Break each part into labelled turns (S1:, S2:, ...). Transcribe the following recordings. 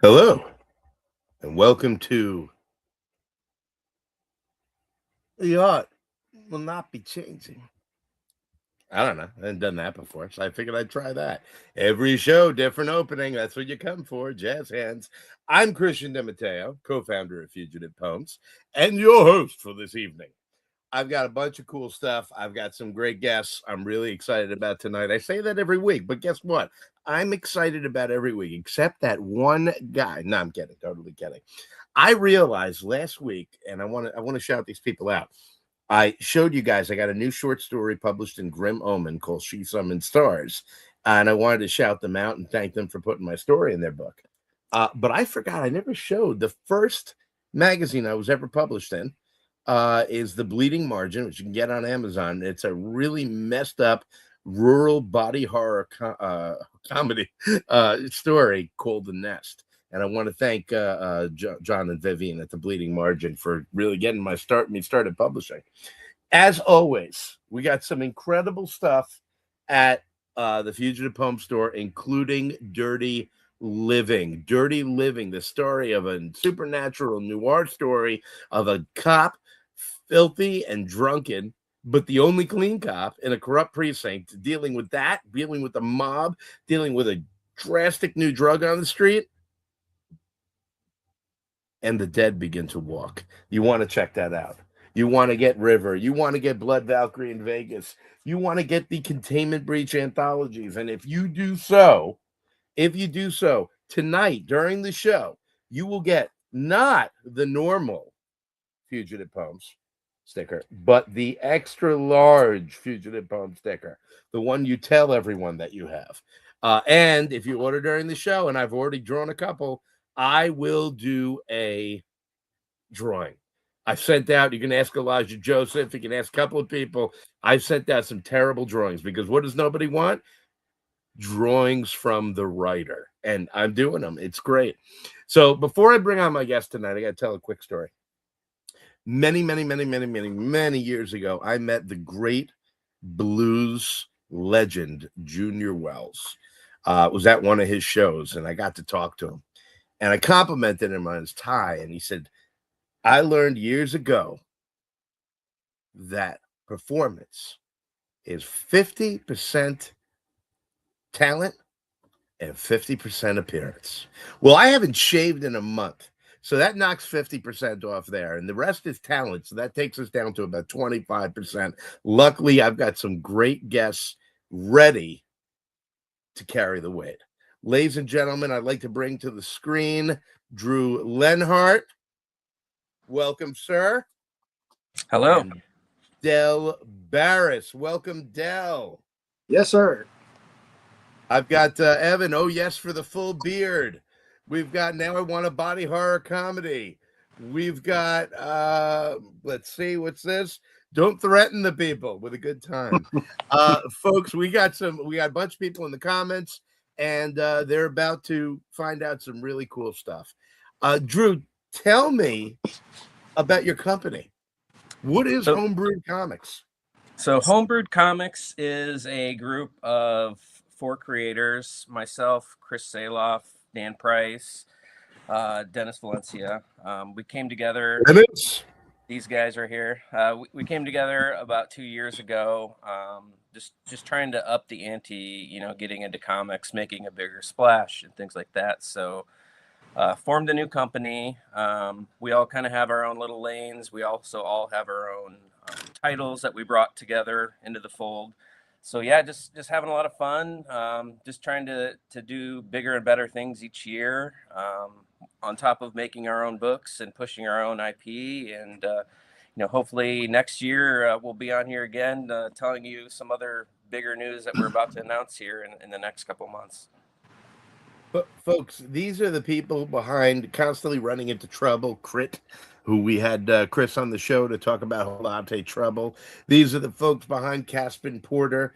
S1: Hello, and welcome to The Art Will Not Be Changing. I don't know. I hadn't done that before, so I figured I'd try that. Every show, different opening. That's what you come for, jazz hands. I'm Christian De Matteo, co-founder of Fugitive Poems, and your host for this evening. I've got a bunch of cool stuff. I've got some great guests I'm really excited about tonight. I say that every week, but guess what? I'm excited about every week, except that one guy. No, I'm kidding. Totally kidding. I realized last week, and I want to shout these people out. I showed you guys I got a new short story published in Grim Omen called She Summoned Stars, and I wanted to shout them out and thank them for putting my story in their book. But I forgot I never showed the first magazine I was ever published in. Is The Bleeding Margin, which you can get on Amazon. It's a really messed up rural body horror comedy story called The Nest. And I want to thank John and Vivian at The Bleeding Margin for really getting me started publishing. As always, we got some incredible stuff at the Fugitive Poem Store, including Dirty Living. Dirty Living, the story of a supernatural noir story of a cop, filthy and drunken, but the only clean cop in a corrupt precinct, dealing with the mob, dealing with a drastic new drug on the street, and the dead begin to walk. You want to check that out. You want to get River. You want to get Blood Valkyrie in Vegas. You want to get the Containment Breach anthologies. And if you do so, tonight during the show, you will get not the normal Fugitive Poems sticker, but the extra large Fugitive Poem sticker, the one you tell everyone that you have. And if you order during the show, and I've already drawn a couple, I will do a drawing. I've sent out, you can ask Elijah Joseph, you can ask a couple of people. I've sent out some terrible drawings because what does nobody want? Drawings from the writer. And I'm doing them. It's great. So before I bring on my guest tonight, I got to tell a quick story. Many years ago, I met the great blues legend, Junior Wells. Was at one of his shows, and I got to talk to him. And I complimented him on his tie, and he said, I learned years ago that performance is 50% talent and 50% appearance. Well, I haven't shaved in a month, so that knocks 50% off there, and the rest is talent, so that takes us down to about 25%. Luckily, I've got some great guests ready to carry the weight. Ladies and gentlemen, I'd like to bring to the screen Drew Lenhart. Welcome, sir.
S2: Hello.
S1: And Del Barris. Welcome, Del.
S3: Yes, sir.
S1: I've got Evan. Oh, yes, for the full beard. We've got Now I Want a Body Horror Comedy. We've got, let's see, what's this? Don't Threaten the People with a Good Time. Folks, we got a bunch of people in the comments, and they're about to find out some really cool stuff. Drew, tell me about your company. What is Homebrewed Comics?
S2: So Homebrewed Comics is a group of 4 creators, myself, Chris Saloff, Dan Price, Dennis Valencia. We came together.
S1: Dennis?
S2: These guys are here. We came together about 2 years ago, just trying to up the ante, getting into comics, making a bigger splash and things like that. So formed a new company. We all kind of have our own little lanes. We also all have our own titles that we brought together into the fold. So yeah, just having a lot of fun. Just trying to do bigger and better things each year. On top of making our own books and pushing our own IP, and hopefully next year we'll be on here again telling you some other bigger news that we're about to announce here in the next couple months.
S1: But folks, these are the people behind constantly running into trouble. Crit, who we had Chris on the show to talk about latte trouble. These are the folks behind Caspin Porter.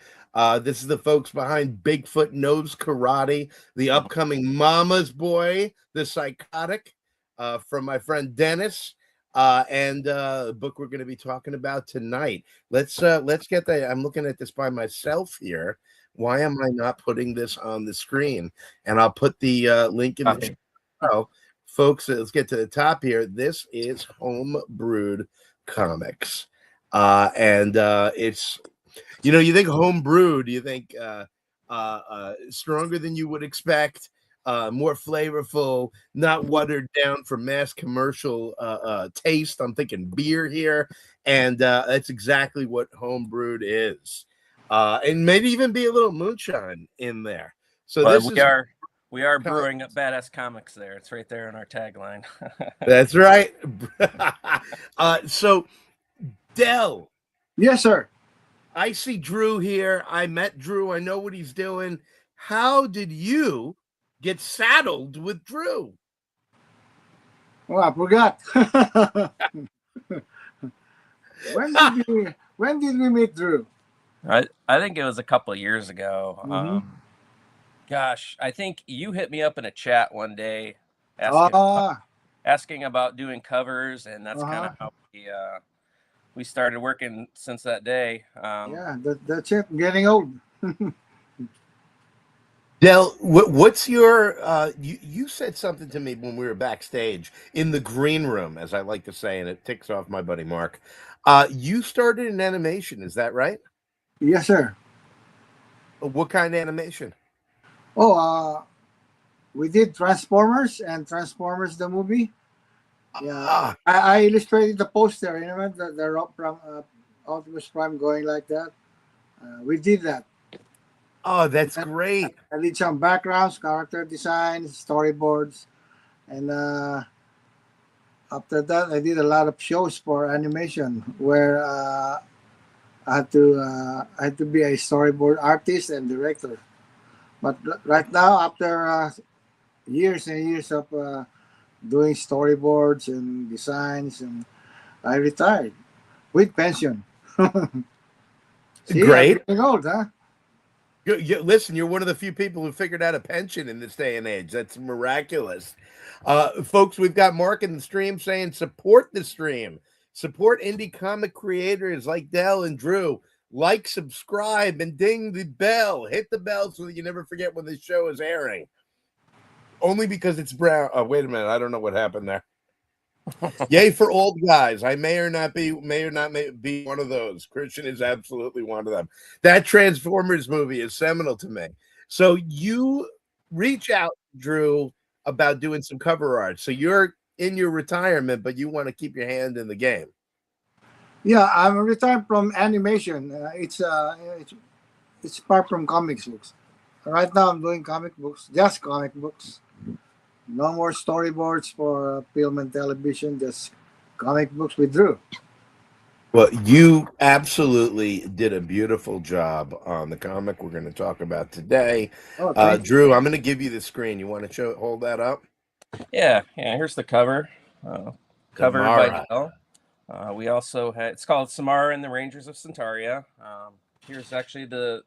S1: This is the folks behind Bigfoot Knows Karate, the upcoming Mama's Boy, the Psychotic, from my friend Dennis, and the book we're going to be talking about tonight. Let's get that. I'm looking at this by myself here. Why am I not putting this on the screen? And I'll put the link in the show. Folks, let's get to the top here. This is Homebrewed Comics. And it's, you think homebrewed, you think stronger than you would expect, more flavorful, not watered down for mass commercial taste. I'm thinking beer here. And that's exactly what homebrewed is. And maybe even be a little moonshine in there. So
S2: we are brewing up badass comics there. It's right there in our tagline.
S1: That's right. So Del.
S3: Yes, sir.
S1: I see Drew here. I met Drew. I know what he's doing. How did you get saddled with Drew?
S3: Oh, I forgot. When did we meet Drew?
S2: I think it was a couple of years ago.
S3: Mm-hmm.
S2: Gosh, I think you hit me up in a chat one day asking about doing covers, and that's kind of how we started working since that day.
S3: Yeah, that's it. I'm getting old.
S1: Del, what's your you said something to me when we were backstage in the green room, as I like to say, and it ticks off my buddy Mark. You started in animation, is that right?
S3: Yes, sir.
S1: What kind of animation?
S3: Oh, we did Transformers and Transformers the movie. Yeah, I illustrated the poster. The Optimus Prime going like that. We did that.
S1: Oh, that's great.
S3: I did some backgrounds, character designs, storyboards, and after that, I did a lot of shows for animation where I had to be a storyboard artist and director. But right now, after years and years of doing storyboards and designs, and I retired with pension. See,
S1: great.
S3: I'm getting old, huh?
S1: Listen, you're one of the few people who figured out a pension in this day and age. That's miraculous. Folks, we've got Mark in the stream saying support the stream. Support indie comic creators like Del and Drew. Like, subscribe, and ding the bell. Hit the bell so that you never forget when the show is airing. Only because it's brown. Oh, wait a minute. I don't know what happened there. Yay for old guys. I may or not be one of those. Christian is absolutely one of them. That Transformers movie is seminal to me. So you reach out, Drew, about doing some cover art. So you're in your retirement, but you want to keep your hand in the game.
S3: Yeah, I'm retired from animation. It's apart from comics books. Right now, I'm doing comic books, just comic books. No more storyboards for film and television, just comic books with Drew.
S1: Well, you absolutely did a beautiful job on the comic we're going to talk about today. Drew, I'm going to give you the screen. You want to hold that up?
S2: Yeah. Here's the cover. Cover by Del. We also had, it's called Samara and the Rangers of Centaria. Here's actually the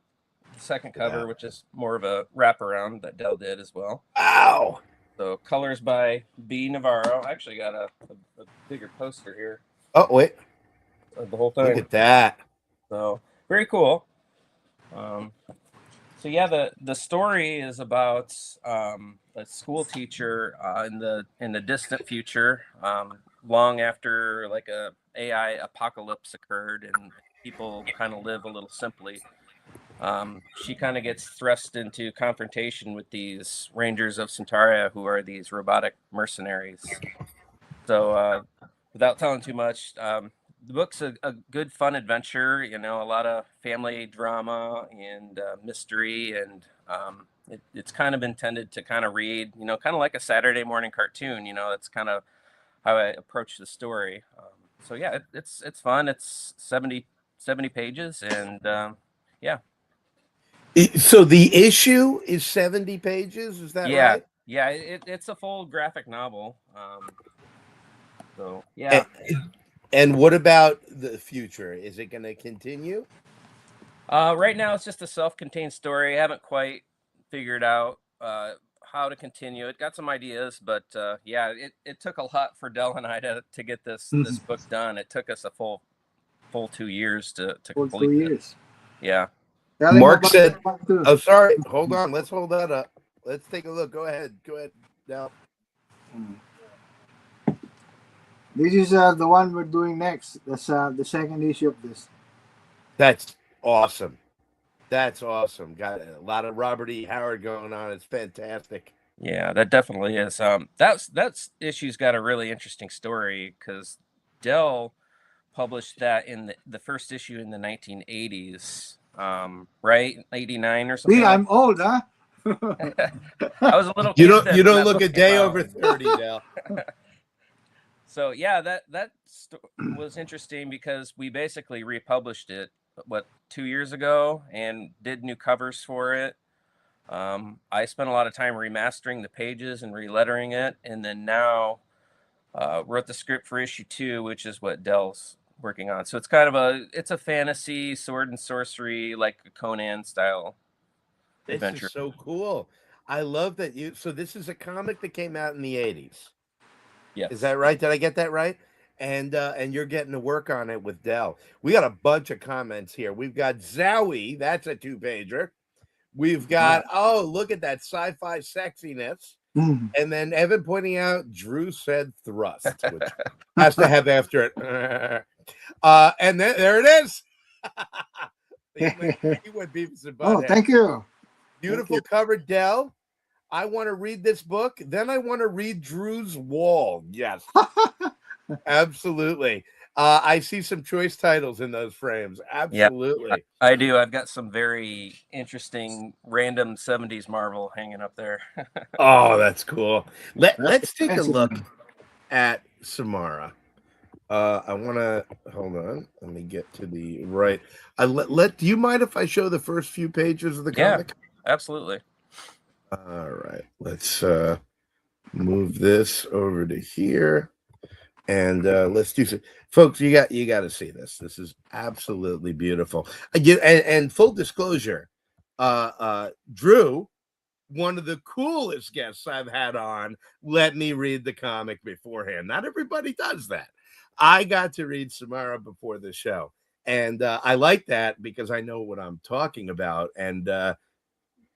S2: second cover, which is more of a wraparound that Del did as well.
S1: Wow.
S2: So colors by B. Navarro. I actually got a bigger poster here.
S1: Oh, wait.
S2: The whole thing.
S1: Look at that.
S2: So very cool. So yeah, the story is about a school teacher in the distant future, long after like a AI apocalypse occurred and people kind of live a little simply. She kind of gets thrust into confrontation with these Rangers of Centaria, who are these robotic mercenaries. So without telling too much, the book's a good, fun adventure. A lot of family drama and mystery, and it's kind of intended to kind of read, kind of like a Saturday morning cartoon. That's kind of how I approach the story. so yeah, it's fun. It's 70 pages, and yeah.
S1: So the issue is 70 pages, is that
S2: Yeah,
S1: right?
S2: yeah, it's a full graphic novel. So yeah.
S1: And, and what about the future? Is it going to continue?
S2: Right now it's just a self-contained story. I haven't quite figured out how to continue it. Got some ideas, but yeah, it took a lot for Dell and I to get this book done. It took us a full 2 years to
S3: For
S2: complete
S3: 2 years.
S2: it. Yeah.
S3: Tell him
S1: Mark
S3: about
S1: said,
S3: part two.
S1: "Oh, sorry. Hold on. Let's hold that up. Let's take a look. Go ahead. Go ahead. Now,
S3: This is the one we're doing next. That's the second issue of this.
S1: that's awesome. That's awesome. Got a lot of Robert E. Howard going on. It's fantastic.
S2: Yeah, that definitely is. That's issue's got a really interesting story because Dell published that in the first issue in the 1980s, right? 89 or something
S3: See,
S2: like
S3: I'm old, huh?
S2: that. I was a little
S1: You
S2: kid
S1: don't.
S2: then
S1: You
S2: when
S1: don't
S2: that
S1: look
S2: book
S1: a
S2: came
S1: day
S2: out.
S1: over 30, Dale.
S2: So yeah, that was interesting because we basically republished it 2 years ago and did new covers for it. I spent a lot of time remastering the pages and relettering it, and then now wrote the script for issue 2, which is what Dell's working on. So it's kind of it's a fantasy sword and sorcery, like a Conan style
S1: This
S2: adventure.
S1: is so cool. I love that you. So this is a comic that came out in the 80s.
S2: Yes.
S1: Is that right? Did I get that right? And you're getting to work on it with Dell. We got a bunch of comments here. We've got Zowie. That's a 2-pager. We've got look at that sci-fi sexiness. And then Evan pointing out Drew said thrust, which has to have after it. And then there it is. he went Beavis and
S3: Oh,
S1: Butthead.
S3: thank you.
S1: Beautiful cover, Dell. I want to read this book. Then I want to read Drew's Wall. Yes, absolutely. I see some choice titles in those frames. Absolutely.
S2: Yeah, I do. I've got some very interesting random 70s Marvel hanging up there.
S1: Oh, that's cool. Let's take a
S3: expensive.
S1: look at Samara. I want to hold on. Let me get to the right. Do you mind if I show the first few pages of the comic?
S2: Absolutely.
S1: All right. Let's move this over to here, and let's do some. Folks, you got to see this. This is absolutely beautiful. Again, and full disclosure, Drew, one of the coolest guests I've had on, let me read the comic beforehand. Not everybody does that. I got to read Samara before the show, and I like that because I know what I'm talking about, and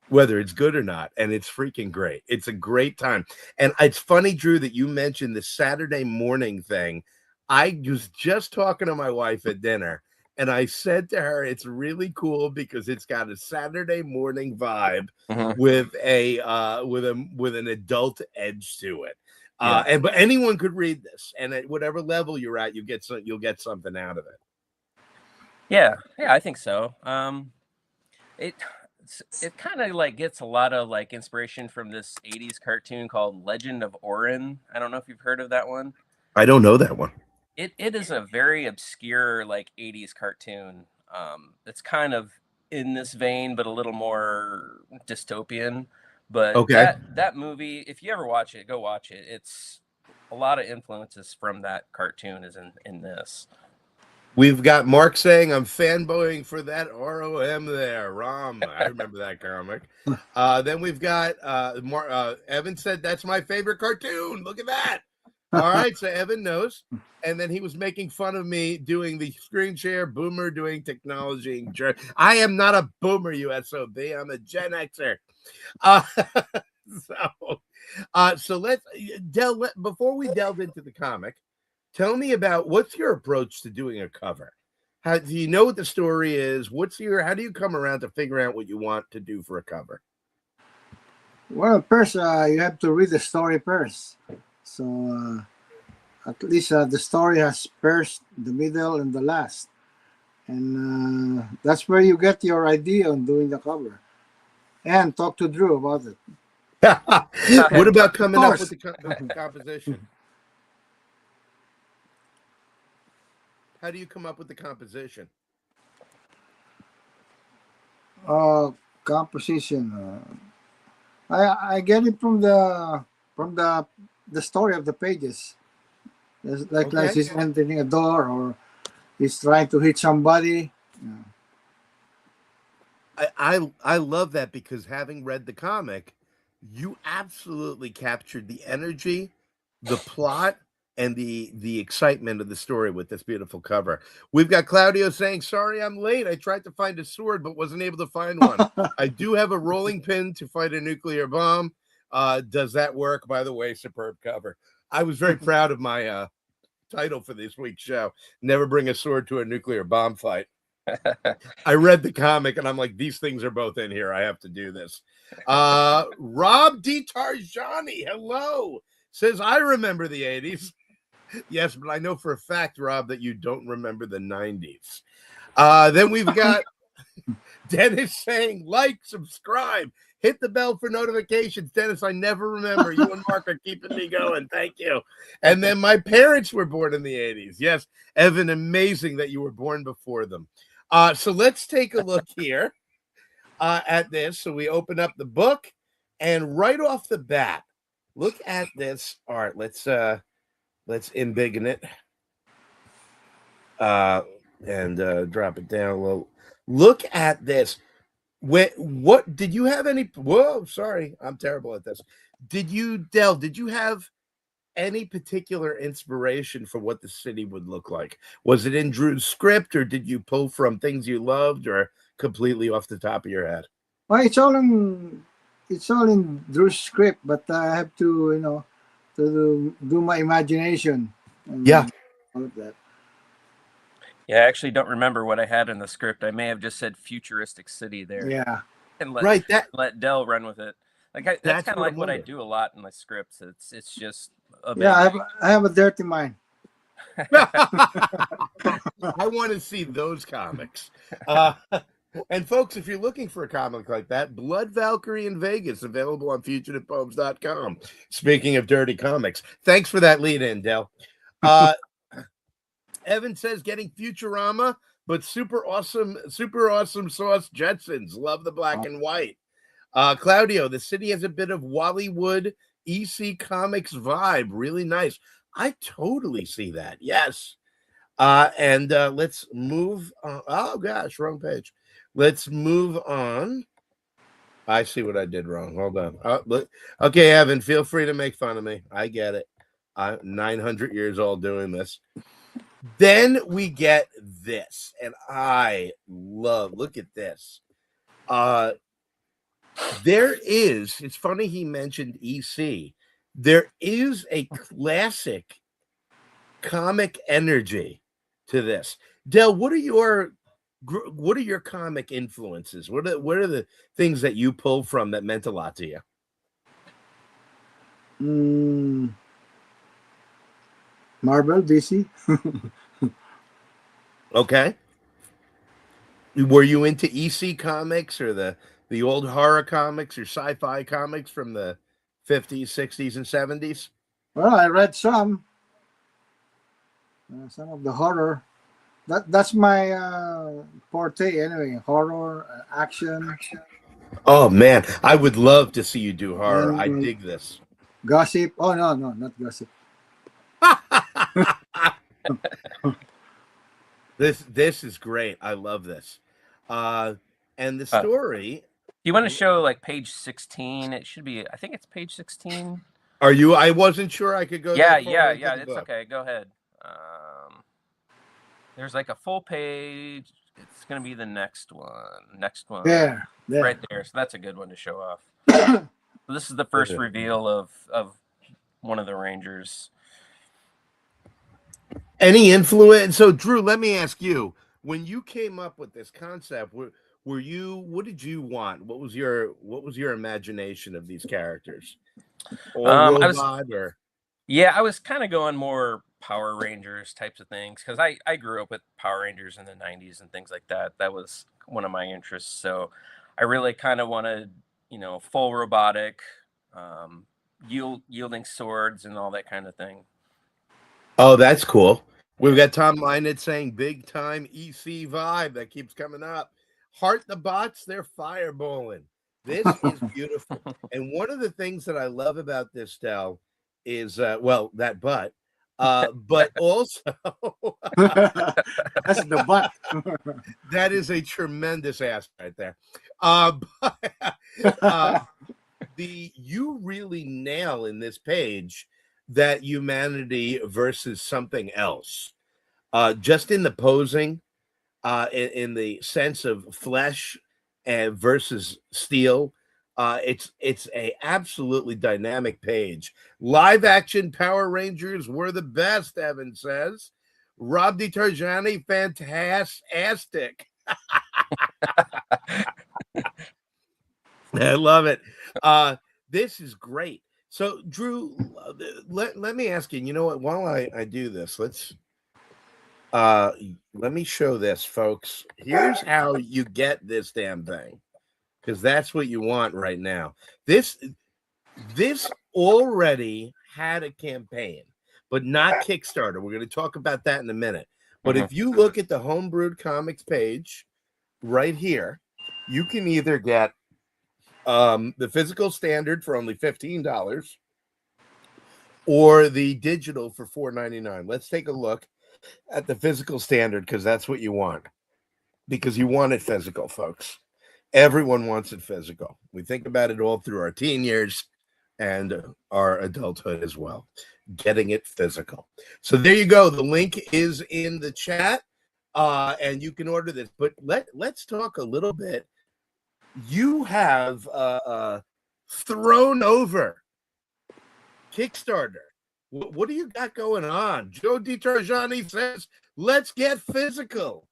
S1: whether it's good or not, and it's freaking great. It's a great time. And it's funny, Drew, that you mentioned the Saturday morning thing. I was just talking to my wife at dinner, and I said to her, it's really cool because it's got a Saturday morning vibe with an adult edge to it. But anyone could read this, and at whatever level you're at, you'll get something out of it.
S2: Yeah, I think so. It kind of like gets a lot of like inspiration from this 80s cartoon called Legend of Orin. I don't know if you've heard of that one.
S1: I don't know that one.
S2: It is a very obscure like 80s cartoon. It's kind of in this vein, but a little more dystopian. But that movie, if you ever watch it, go watch it. It's a lot of influences from that cartoon is in this.
S1: We've got Mark saying, I'm fanboying for that ROM there. ROM. I remember that comic. Then we've got Evan said, that's my favorite cartoon. Look at that. All right. So Evan knows. And then he was making fun of me doing the screen share, boomer doing technology. I am not a boomer, USOB. I'm a Gen Xer. So let's before we delve into the comic, tell me about what's your approach to doing a cover. How do you know what the story is? How do you come around to figure out what you want to do for a cover?
S3: Well, first you have to read the story first. So at least the story has first, the middle, and the last, and that's where you get your idea on doing the cover. And talk to Drew about it.
S1: What about coming up with the composition? How do you come up with the composition?
S3: Composition. I get it from the story of the pages. It's like
S1: Okay.
S3: he's entering a door or he's trying to hit somebody. Yeah.
S1: I love that because having read the comic, you absolutely captured the energy, the plot, and the excitement of the story with this beautiful cover. We've got Claudio saying, "Sorry, I'm late. I tried to find a sword but wasn't able to find one. I do have a rolling pin to fight a nuclear bomb. Does that work?" By the way, superb cover. I was very proud of my title for this week's show. Never bring a sword to a nuclear bomb fight. I read the comic and I'm like, these things are both in here. I have to do this. Rob DiTarjani, hello, says, I remember the 80s. Yes, but I know for a fact, Rob, that you don't remember the 90s. Then we've got Dennis saying, like, subscribe, hit the bell for notifications. Dennis, I never remember. You and Mark are keeping me going. Thank you. And then my parents were born in the 80s. Yes, Evan, amazing that you were born before them. So let's take a look here at this. So we open up the book, and right off the bat, look at this art. Let's embiggen it and drop it down a little. Look at this. What did you have any? Whoa, sorry, I'm terrible at this. Did you have any particular inspiration for what the city would look like? Was it in Drew's script, or did you pull from things you loved, or completely off the top of your head?
S3: Well, it's all in Drew's script, but I have to do my imagination. And
S1: Yeah.
S3: all of that.
S2: Yeah, I actually don't remember what I had in the script. I may have just said futuristic city there.
S3: Yeah.
S2: And
S1: Right.
S2: let Dell run with it. Like that's kind of like what I do a lot in my scripts. It's just
S3: I have a dirty mind.
S1: I want to see those comics. And folks, if you're looking for a comic like that, Blood Valkyrie in Vegas, available on fugitivepoems.com. Speaking of dirty comics, thanks for that lead in, Dell. Evan says, getting Futurama, but super awesome sauce Jetsons. Love the black and white. Claudio, the city has a bit of Wally-Wood EC Comics vibe. Really nice. I totally see that. Yes. And let's move on. Oh, gosh, wrong page. Let's move on. I see what I did wrong. Hold on. Okay, Evan, feel free to make fun of me. I get it. I'm 900 years old doing this. Then we get this, and I look at this. It's funny he mentioned EC. There is a classic comic energy to this. Del, what are your comic influences? What are the things that you pull from that meant a lot to you?
S3: Marvel, DC.
S1: Okay. Were you into EC comics or the old horror comics or sci-fi comics from the 50s, 60s, and 70s?
S3: Well, I read some of the horror. That's my forte anyway. Horror, action.
S1: Oh man, I would love to see you do horror. I dig this.
S3: Gossip. Oh no, not gossip.
S1: This is great. I love this. And the story.
S2: You want to show like page 16? It should be. I think it's page 16.
S1: Are you? I wasn't sure I could go.
S2: Yeah. It's okay. Go ahead. There's like a full page. It's gonna be the next one.
S3: There.
S2: Right there. So that's a good one to show off. So this is the first reveal of one of the Rangers.
S1: Any influence? So, Drew, let me ask you: when you came up with this concept, what did you want? What was your imagination of these characters? Or robot,
S2: I was kind of going more Power Rangers types of things because I grew up with Power Rangers in the 90s and things like that. That was one of my interests. So I really kind of wanted, full robotic, yielding swords and all that kind of thing.
S1: Oh, that's cool. We've got Tom Minot saying big time EC vibe that keeps coming up. Heart the bots, they're fireballing. This is beautiful. And one of the things that I love about this, Del, is well, that butt. But also
S3: That's the butt.
S1: that is a tremendous ass right there. But, you really nail in this page that humanity versus something else. Just in the posing, in the sense of flesh and versus steel. It's a absolutely dynamic page. Live action Power Rangers were the best, Evan says. Rob DiTargiani, fantastic. I love it. This is great. So, Drew, let me ask you. You know what? While I do this, let me show this, folks. Here's how you get this damn thing, because that's what you want right now. This already had a campaign, but not Kickstarter. We're going to talk about that in a minute. But if you look at the Homebrewed Comics page right here, you can either get the physical standard for only $15 or the digital for $4.99. Let's take a look at the physical standard, because that's what you want. Because you want it physical, folks. Everyone wants it physical. We think about it all through our teen years and our adulthood as well. Getting it physical. So there you go. The link is in the chat, and you can order this. But let's talk a little bit. You have thrown over Kickstarter. What do you got going on? Joe DiTargiani says, let's get physical.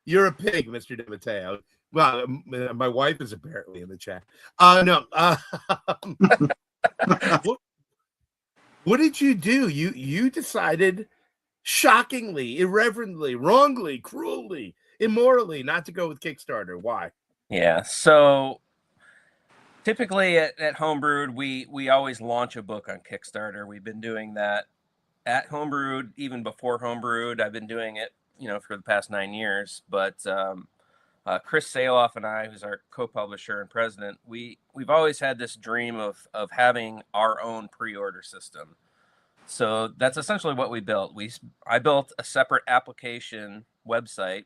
S1: You're a pig, Mr. De Matteo. Well, my wife is apparently in the chat. No. What did you do? You decided shockingly, irreverently, wrongly, cruelly, immorally not to go with Kickstarter. Why?
S2: Yeah. So typically at Homebrewed, we always launch a book on Kickstarter. We've been doing that at Homebrewed, even before Homebrewed. I've been doing it, for the past 9 years. But Chris Saloff and I, who's our co-publisher and president, we've always had this dream of having our own pre-order system. So that's essentially what we built. I built a separate application website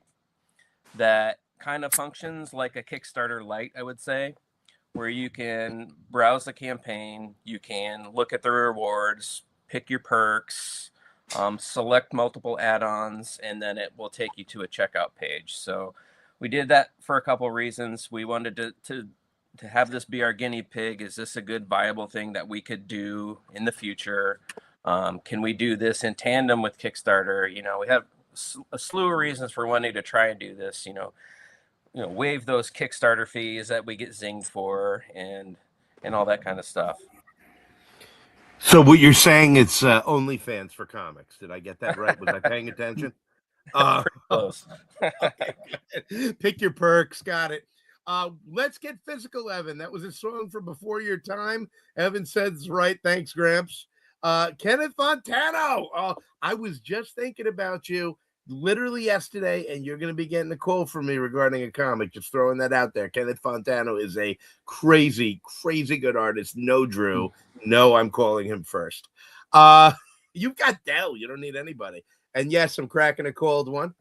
S2: that kind of functions like a Kickstarter Lite, I would say, where you can browse the campaign, you can look at the rewards, pick your perks, select multiple add-ons, and then it will take you to a checkout page. So we did that for a couple of reasons. We wanted to have this be our guinea pig. Is this a good, viable thing that we could do in the future? Can we do this in tandem with Kickstarter? We have a slew of reasons for wanting to try and do this, waive those Kickstarter fees that we get zinged for and all that kind of stuff.
S1: So what you're saying, it's OnlyFans for comics. Did I get that right? Was I paying attention?
S2: Pretty close.
S1: Okay, good. Pick your perks. Got it. Let's get physical, Evan. That was a song from before your time. Evan says right. Thanks, Gramps. Kenneth Fontano. I was just thinking about you literally yesterday, and you're going to be getting a call from me regarding a comic. Just throwing that out there. Kenneth Fontano is a crazy, crazy good artist. No, Drew. No, I'm calling him first. You've got Dell. You don't need anybody. And yes, I'm cracking a cold one.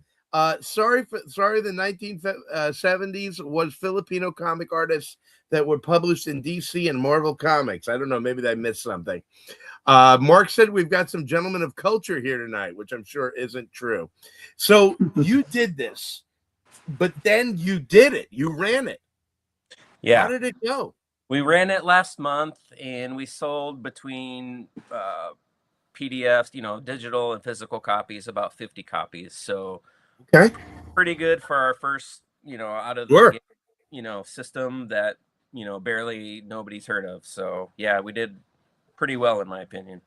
S1: Sorry, the 1970s was Filipino comic artists that were published in DC and Marvel Comics. I don't know. Maybe I missed something. Mark said we've got some gentlemen of culture here tonight, which I'm sure isn't true. So you did this, but then you did it. You ran it.
S2: Yeah.
S1: How did it go?
S2: We ran it last month, and we sold between PDFs, digital and physical copies, about 50 copies. So
S1: okay,
S2: pretty good for our first, out of the system that, barely nobody's heard of. So yeah, we did pretty well in my opinion.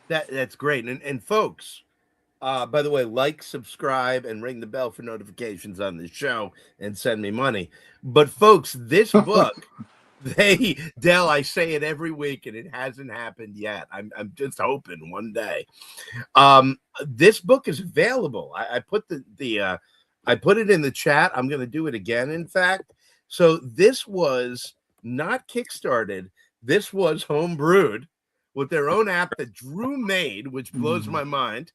S1: That's great. And folks, by the way, like, subscribe, and ring the bell for notifications on the show and send me money. But folks, this book Dell, I say it every week and it hasn't happened yet. I'm just hoping one day. This book is available. I put I put it in the chat. I'm going to do it again, in fact. So this was not Kickstarted. This was homebrewed with their own app that Drew made, which blows my mind.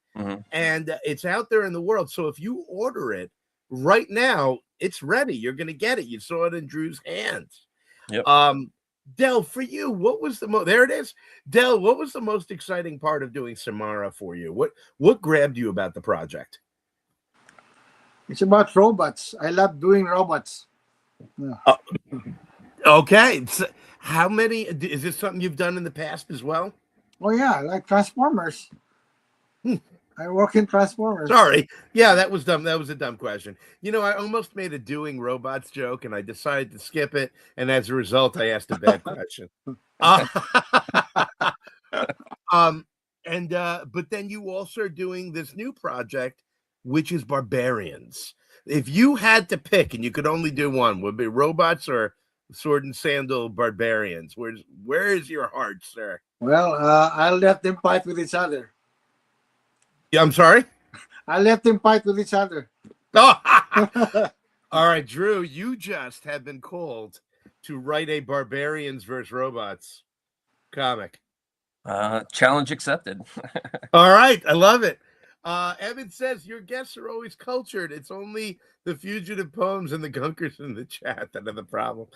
S1: And it's out there in the world. So if you order it right now, it's ready. You're going to get it. You saw it in Drew's hands.
S2: Yep.
S1: Del, for you, what was the most? There it is. Del, what was the most exciting part of doing Samara for you? What grabbed you about the project?
S3: It's about robots. I love doing robots. Yeah.
S1: Okay. So how many? Is this something you've done in the past as well?
S3: Oh yeah, like Transformers. I work in Transformers.
S1: Sorry. Yeah, that was dumb. That was a dumb question. You know, I almost made a doing robots joke and I decided to skip it. And as a result, I asked a bad question. But then you also are doing this new project, which is Barbarians. If you had to pick and you could only do one, would it be robots or sword and sandal Barbarians? Where is your heart, sir?
S3: Well, I'll let them fight with each other.
S1: Yeah, I'm sorry?
S3: I'll let them fight with each other.
S1: Oh. All right, Drew, you just have been called to write a Barbarians versus Robots comic.
S2: Challenge accepted.
S1: All right, I love it. Evan says your guests are always cultured. It's only the fugitive poems and the gunkers in the chat that are the problem.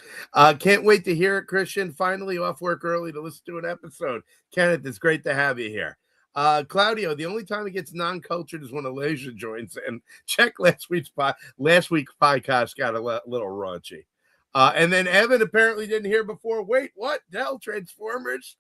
S1: Can't wait to hear it, Christian. Finally off work early to listen to an episode. Kenneth, it's great to have you here. Claudio, the only time it gets non-cultured is when Alasia joins in. Check last week's podcast got a little raunchy. And then Evan apparently didn't hear before. Wait, what? Dell Transformers?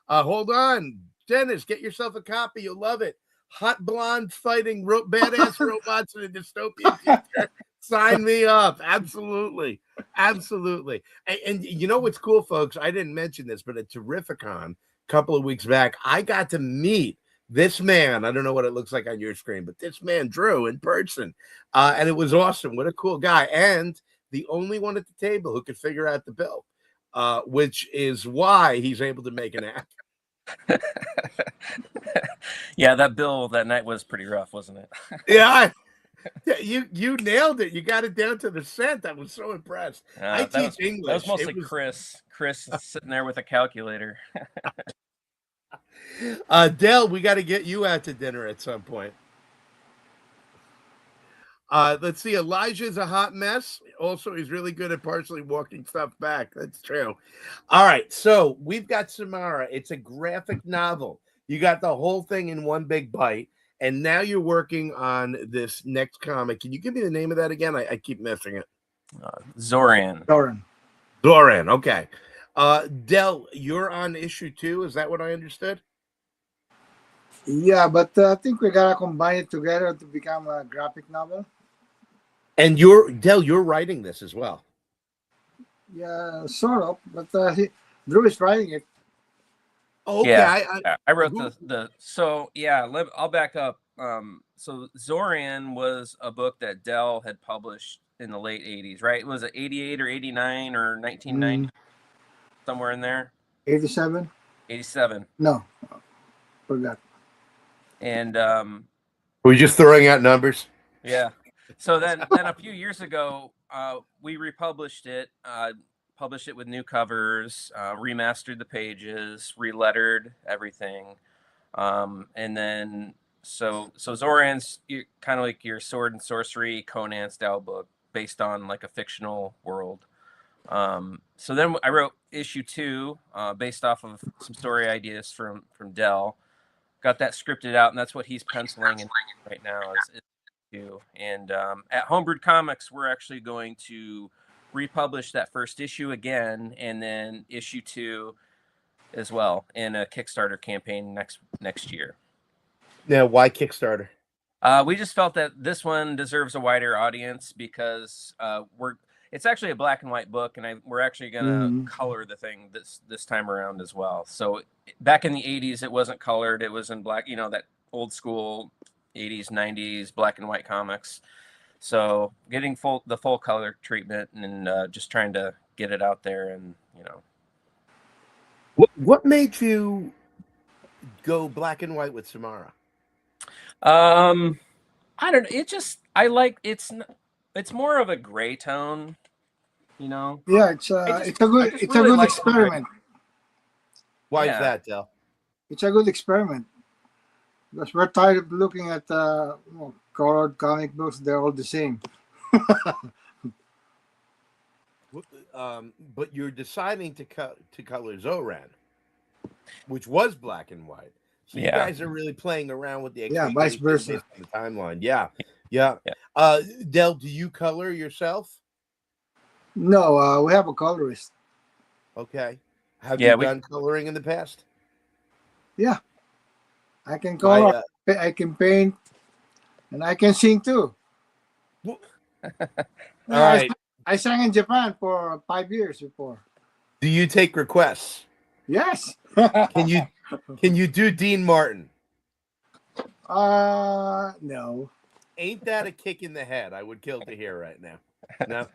S1: Hold on. Dennis, get yourself a copy. You'll love it. Hot blonde fighting badass robots in a dystopian future. Sign me up. Absolutely. Absolutely. And you know what's cool, folks? I didn't mention this, but at Terrificon a couple of weeks back, I got to meet this man. I don't know what it looks like on your screen, but this man, Drew, in person. And it was awesome. What a cool guy. And the only one at the table who could figure out the bill, which is why he's able to make an app.
S2: Yeah, that bill that night was pretty rough, wasn't it?
S1: Yeah, you nailed it. You got it down to the cent. I was so impressed. I teach English.
S2: That was mostly Chris. Chris sitting there with a calculator.
S1: Dell, we got to get you out to dinner at some point. Let's see. Elijah's a hot mess. Also, he's really good at partially walking stuff back. That's true. All right. So we've got Samara. It's a graphic novel. You got the whole thing in one big bite. And now you're working on this next comic. Can you give me the name of that again? I keep missing it.
S2: Zoran.
S1: Okay. Del, you're on issue 2. Is that what I understood?
S3: Yeah, but I think we gotta combine it together to become a graphic novel.
S1: And Del, you're writing this as well.
S3: Yeah, sort of. But Drew is writing it.
S1: Okay,
S2: yeah, I wrote I'll back up. So Zoran was a book that Dell had published in the late 80s, right? Was it 88 or 89 or 1990? Somewhere in there.
S3: 87.
S2: 87.
S3: No, forgot.
S2: And
S1: were you just throwing out numbers?
S2: Yeah. So then a few years ago, we republished it. Published it with new covers, remastered the pages, relettered everything, and then so Zoran's kind of like your sword and sorcery Conan style book based on like a fictional world. So then I wrote issue 2 based off of some story ideas from Dell. Got that scripted out, and that's what he's penciling in right now. Is and at Homebrewed Comics, we're actually going to republish that first issue again, and then issue 2 as well in a Kickstarter campaign next year.
S1: Now, why Kickstarter?
S2: We just felt that this one deserves a wider audience because it's actually a black and white book, and we're actually going to color the thing this time around as well. So back in the 80s, it wasn't colored; it was in black. You know, that old school 80s, 90s black and white comics. So getting the full color treatment and just trying to get it out there, and you know.
S1: What made you go black and white with Samara?
S2: I don't know. It just I like it's more of a gray tone, you know.
S3: Yeah,
S2: I just
S3: it's a good
S2: really like the gray.
S3: experiment.
S1: Why is
S2: Yeah.
S1: that, Del?
S3: It's a good experiment because we're tired of looking at colored comic books. They're all the same.
S1: But you're deciding to color Zoran, which was black and white. So you
S2: Yeah.
S1: guys are really playing around with the
S3: Vice versa.
S1: based on the timeline. Yeah.
S2: Yeah.
S1: Del, do you color yourself?
S3: No, we have a colorist.
S1: Okay. Have
S2: Yeah,
S1: you done coloring in the past?
S3: Yeah, I can color, I can paint, and I can sing too.
S1: All
S3: Yeah,
S1: right.
S3: I sang in Japan for 5 years before.
S1: Do you take requests?
S3: Yes.
S1: Can you do Dean Martin?
S3: No.
S1: Ain't that a kick in the head? I would kill to hear right now. No.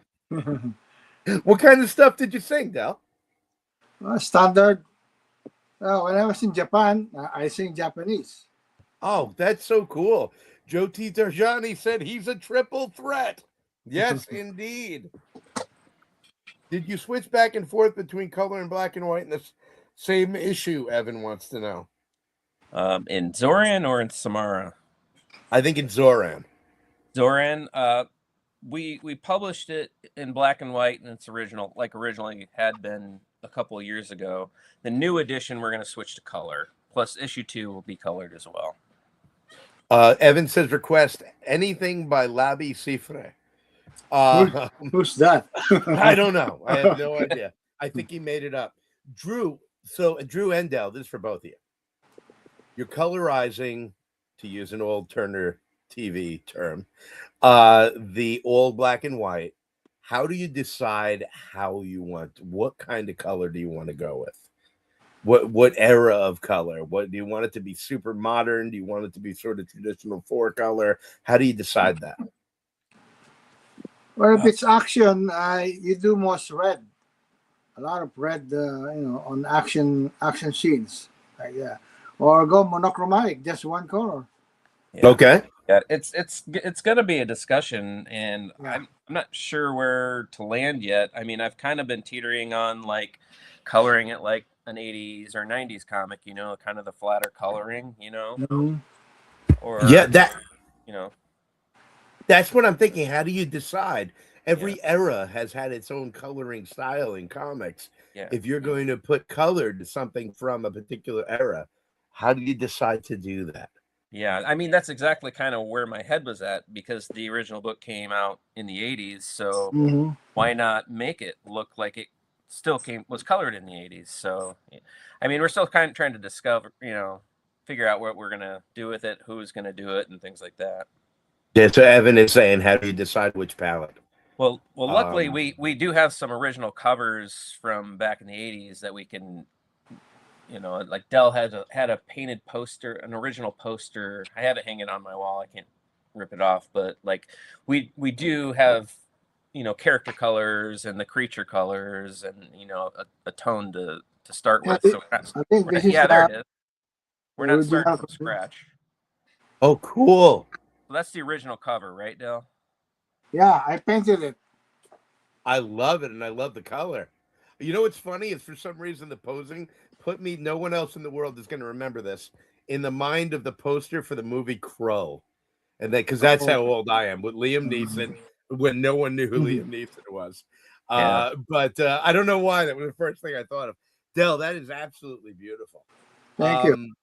S1: What kind of stuff did you sing, Del?
S3: Standard. When I was in Japan, I sing Japanese.
S1: Oh, that's so cool. Joe T. Tarjani said he's a triple threat. Yes, indeed. Did you switch back and forth between color and black and white in this same issue? Evan wants to know.
S2: In Zoran or in Samara?
S1: I think in Zoran.
S2: Zoran, we published it in black and white, and it's originally had been a couple of years ago. The new edition we're going to switch to color. Plus, issue 2 will be colored as well.
S1: Evan says request anything by Labi Cifre.
S3: Who's that?
S1: I don't know. I have no idea. I think he made it up. Drew Endell, this is for both of you. You're colorizing, to use an old Turner TV term, the all black and white. How do you decide what kind of color do you want to go with? What era of color? What do you want it to be? Super modern? Do you want it to be sort of traditional 4-color? How do you decide that?
S3: Well, if it's action, you do most red. A lot of red, on action scenes. Or go monochromatic, just one color.
S2: Yeah.
S1: Okay.
S2: Yeah, it's going to be a discussion, and I'm not sure where to land yet. I mean, I've kind of been teetering on like coloring it like an 80s or 90s comic, kind of the flatter coloring,
S3: Mm-hmm.
S2: or
S1: that's what I'm thinking. How do you decide? Every era has had its own coloring style in comics.
S2: Yeah.
S1: If you're going to put color to something from a particular era, how do you decide to do that?
S2: Yeah, I mean, that's exactly kind of where my head was at, because the original book came out in the 80s, so why not make it look like it still was colored in the 80s? So, I mean, we're still kind of trying to discover, figure out what we're going to do with it, who's going to do it, and things like that.
S1: Yeah, so Evan is saying, how do you decide which palette?
S2: Well, luckily, we do have some original covers from back in the 80s that we can... like Del had a painted poster, an original poster. I have it hanging on my wall. I can't rip it off, but like we do have, character colors and the creature colors and, a tone to start with. So
S3: I think this is
S2: there it is. We're not starting from scratch.
S1: Oh, cool.
S2: So that's the original cover, right, Del?
S3: Yeah, I painted it.
S1: I love it, and I love the color. You know what's funny is for some reason the posing put me, no one else in the world is going to remember this, in the mind of the poster for the movie Crow. And that, because that's how old I am, with Liam Neeson, when no one knew who Liam Neeson was. But I don't know why that was the first thing I thought of. Del, that is absolutely beautiful.
S3: Thank you.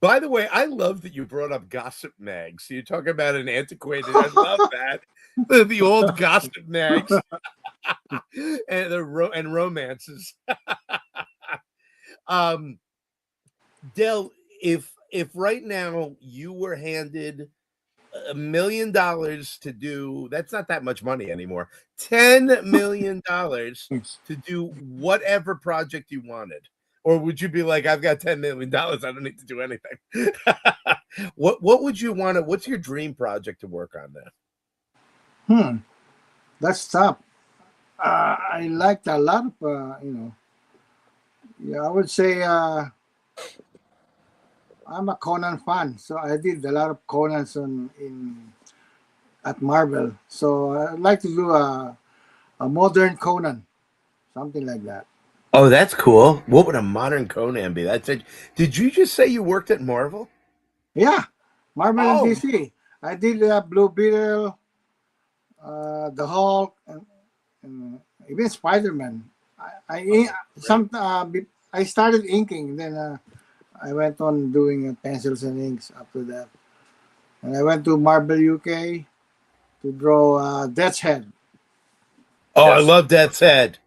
S1: By the way, I love that you brought up gossip mags. So you're talking about an antiquated, I love that. The old gossip mags and romances. Del, if right now you were handed $1 million to do, that's not that much money anymore, $10 million to do whatever project you wanted, or would you be like, I've got $10 million, I don't need to do anything? What would you want to, what's your dream project to work on then?
S3: That's tough. I liked a lot of Yeah, I would say I'm a Conan fan, so I did a lot of Conans on in at Marvel. So I'd like to do a modern Conan, something like that.
S1: Oh, that's cool. What would a modern Conan be? That's it. Did you just say you worked at Marvel?
S3: Yeah, Marvel and
S1: Oh,
S3: DC. I did Blue Beetle, the Hulk, and even Spider Man. I
S1: oh, great.
S3: some I started inking, then I went on doing pencils and inks after that, and I went to Marvel UK to draw Death's Head.
S1: Oh, I
S2: Yes.
S1: love Death's Head.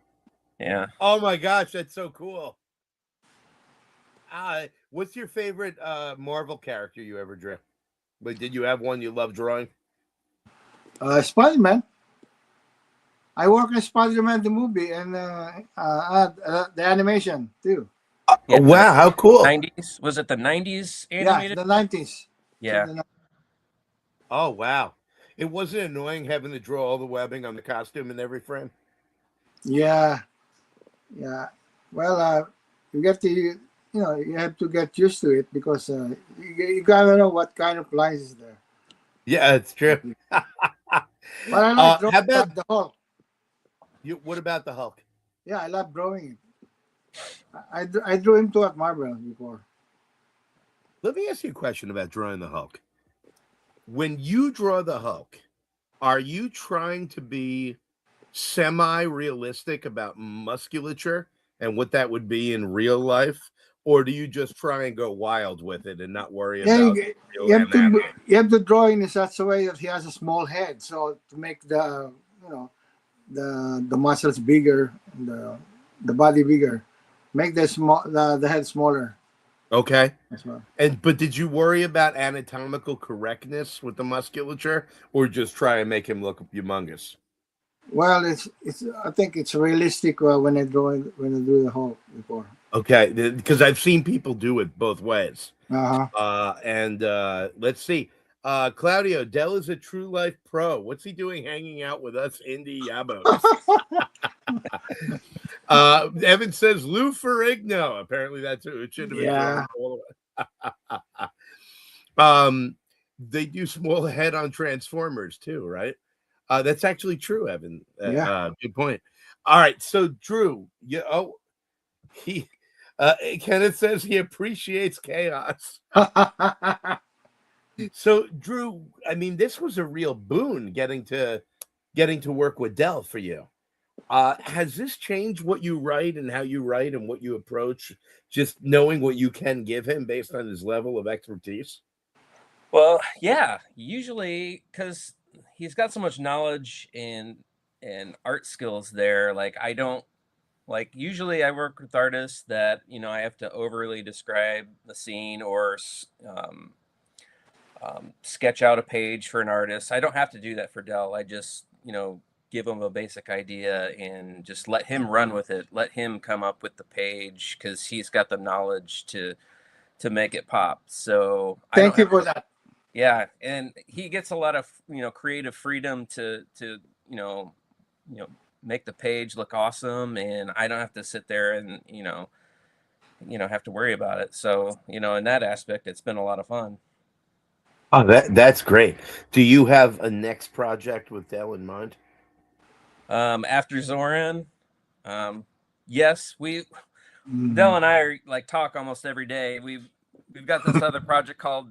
S2: Yeah.
S1: Oh my gosh, that's so cool. What's your favorite Marvel character you ever drew? But did you have one you love drawing?
S3: Spider Man. I work on Spider Man the movie and the animation too.
S2: Yeah. The
S1: Wow, how cool.
S2: 90s. Was it the 90s
S3: Yeah,
S2: animated?
S3: the 90s.
S2: Yeah.
S1: Oh, wow. It wasn't annoying having to draw all the webbing on the costume in every frame.
S3: Yeah, yeah. Well, you get to you have to get used to it because you gotta know what kind of lines is there.
S1: Yeah, it's true.
S3: But I like
S1: How
S3: drawing
S1: about
S3: the Hulk.
S1: you? What about the Hulk?
S3: Yeah, I love drawing it. I drew him too at Marvel before.
S1: Let me ask you a question about drawing the Hulk. When you draw the Hulk, are you trying to be semi-realistic about musculature and what that would be in real life, or do you just try and go wild with it and not worry
S3: Yeah,
S1: about real anatomy?
S3: you have to draw in such a way that he has a small head, so to make the you know the muscles bigger, and the body bigger, make the head smaller
S1: Okay.
S3: as well.
S1: But did you worry about anatomical correctness with the musculature, or just try and make him look humongous?
S3: Well, it's I think it's realistic when I do the Hulk before.
S1: Okay, because I've seen people do it both ways.
S3: Uh
S1: And let's see. Claudio, Dell is a true life pro. What's he doing hanging out with us indie yabos?
S3: huh.
S1: Evan says Lou Ferrigno. Apparently that's who it should have been drawn
S3: Yeah.
S1: all the way. They do small head on Transformers too, right? That's actually true, Evan.
S3: Yeah.
S1: Good point. All right, so Drew, he Kenneth says he appreciates chaos. So Drew, I mean, this was a real boon getting to work with Dell for you. Has this changed what you write and how you write and what you approach, just knowing what you can give him based on his level of expertise?
S2: Well, yeah. Usually, because he's got so much knowledge and art skills there. Like I don't like. Usually, I work with artists that I have to overly describe the scene or sketch out a page for an artist. I don't have to do that for Dell. I just give him a basic idea and just let him run with it. Let him come up with the page because he's got the knowledge to make it pop. So I don't
S3: Thank you
S2: have
S3: for that.
S2: yeah, and he gets a lot of creative freedom to you know make the page look awesome, and I don't have to sit there and have to worry about it. So in that aspect, it's been a lot of fun.
S1: Oh, that's great. Do you have a next project with Dell in mind?
S2: After Zoran, yes, Dell
S3: Mhm.
S2: and I are like talk almost every day. We've got this other project called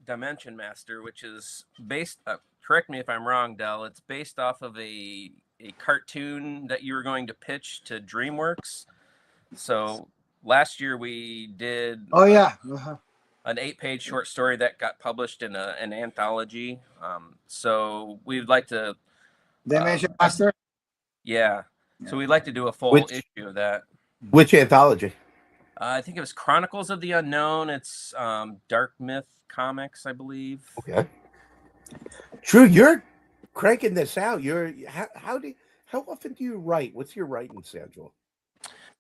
S2: Dimension Master, which is based. Correct me if I'm wrong, Dell. It's based off of a cartoon that you were going to pitch to DreamWorks. So last year we did
S3: Oh yeah.
S2: an 8-page short story that got published in an anthology. So we'd like to,
S3: Dimension
S2: uh,
S3: Master.
S2: yeah. So we'd like to do a full
S1: Which
S2: issue of that.
S1: which anthology?
S2: I think it was Chronicles of the Unknown. It's Dark Myth Comics, I believe.
S1: Okay. Drew, you're cranking this out. How often do you write? What's your writing schedule?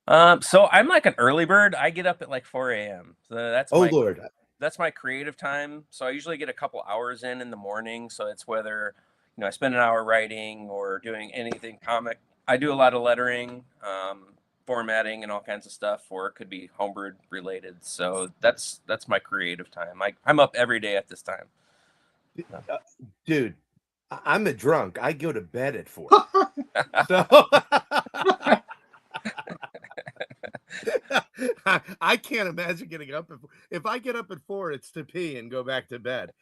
S2: So I'm like an early bird. I get up at like 4 a.m. So
S1: Oh Lord.
S2: that's my creative time. So I usually get a couple hours in the morning. So it's whether I spend an hour writing or doing anything comic. I do a lot of lettering. formatting and all kinds of stuff, or it could be homebrewed related. So that's my creative time. I'm up every day at this time.
S1: Dude, I'm a drunk. I go to bed at 4. So I can't imagine getting up at 4. If I get up at 4, it's to pee and go back to bed.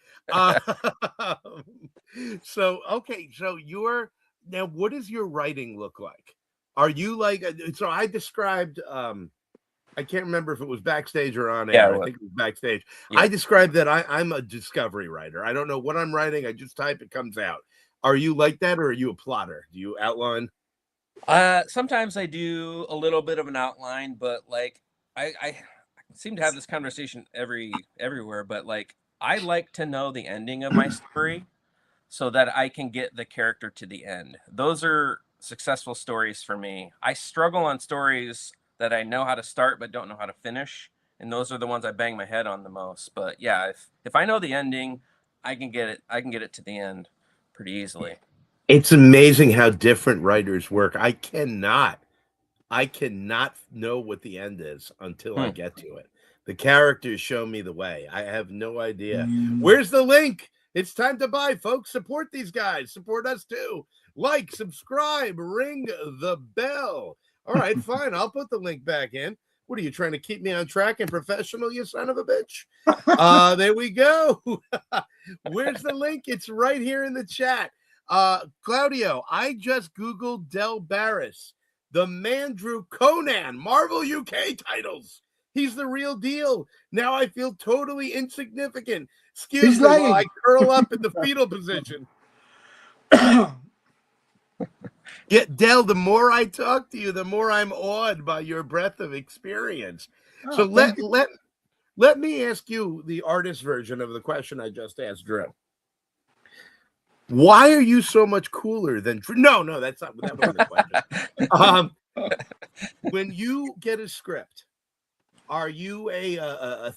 S1: So okay, so now what does your writing look like? Are you like so I described I can't remember if it was backstage or on air. I think it was backstage. Yeah. I described that I'm a discovery writer. I don't know what I'm writing. I just type, it comes out. Are you like that, or are you a plotter? Do you outline?
S2: Sometimes I do a little bit of an outline, but like I seem to have this conversation everywhere, but like I like to know the ending of my story so that I can get the character to the end. Those are successful stories for me. I struggle on stories that I know how to start but don't know how to finish, and those are the ones I bang my head on the most. But yeah, if I know the ending, I can get it to the end pretty easily.
S1: It's amazing how different writers work. I cannot know what the end is until I get to it. The characters show me the way. I have no idea. Where's the link? It's time to buy, folks. Support these guys. Support us too. Like, subscribe, ring the bell. All right, fine. I'll put the link back in. What are you trying to keep me on track and professional, you son of a bitch? There we go. Where's the link? It's right here in the chat. Claudio, I just Googled Del Barris. The man drew Conan, Marvel UK titles. He's the real deal. Now I feel totally insignificant. Excuse me while I curl up in the fetal position. Del, the more I talk to you, the more I'm awed by your breadth of experience. So let me ask you the artist version of the question I just asked Drew. Why are you so much cooler than Drew? No, that wasn't the question. When you get a script, are you a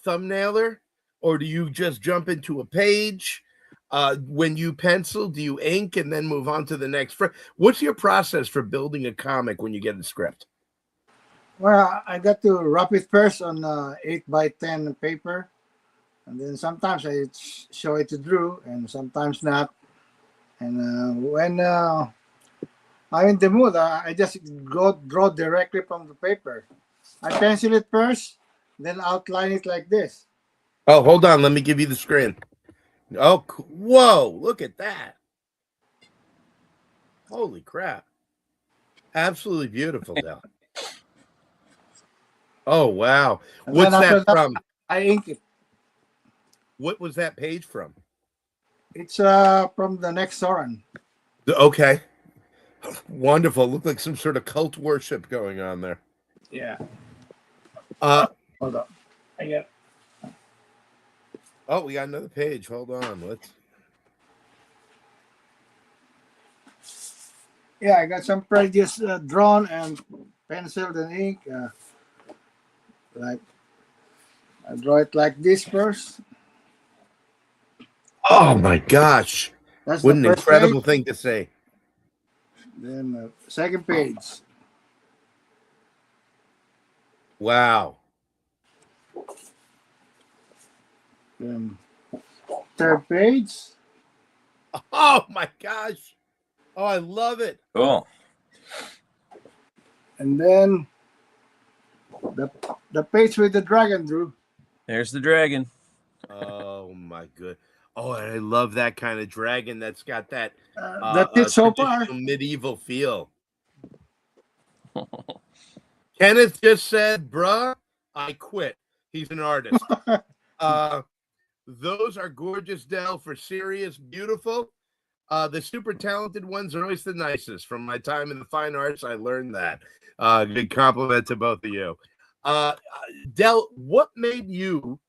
S1: thumbnailer, or do you just jump into a page? When you pencil, do you ink and then move on to the next? What's your process for building a comic when you get a script?
S3: Well, I got to wrap it first on 8x10 paper, and then sometimes I show it to Drew, and sometimes not. And when I'm in the mood, I just draw directly from the paper. I pencil it first, then outline it like this.
S1: Oh, hold on. Let me give you the screen. Oh, whoa. Look at that. Holy crap. Absolutely beautiful, Del. Oh, wow.
S3: And
S1: what's that from?
S3: I ink it.
S1: What was that page from?
S3: It's from the next Soren.
S1: Okay. Wonderful. Looked like some sort of cult worship going on there.
S3: Yeah.
S1: Hold on. Oh, we got another page. Hold on.
S3: Yeah, I got some pages drawn and penciled and ink. Like I draw it like this first.
S1: Oh my gosh. What an incredible thing to say.
S3: Then second page.
S1: Wow.
S3: Then third page.
S1: Oh my gosh. Oh, I love it.
S2: Cool.
S3: And then the page with the dragon, Drew.
S2: There's the dragon.
S1: Oh my good. Oh, and I love that kind of dragon that's got that
S3: so far
S1: medieval feel. Kenneth just said, bruh, I quit. He's an artist. Those are gorgeous, Del, for serious, beautiful. The super talented ones are always the nicest. From my time in the fine arts, I learned that. Big compliment to both of you. Del, what made you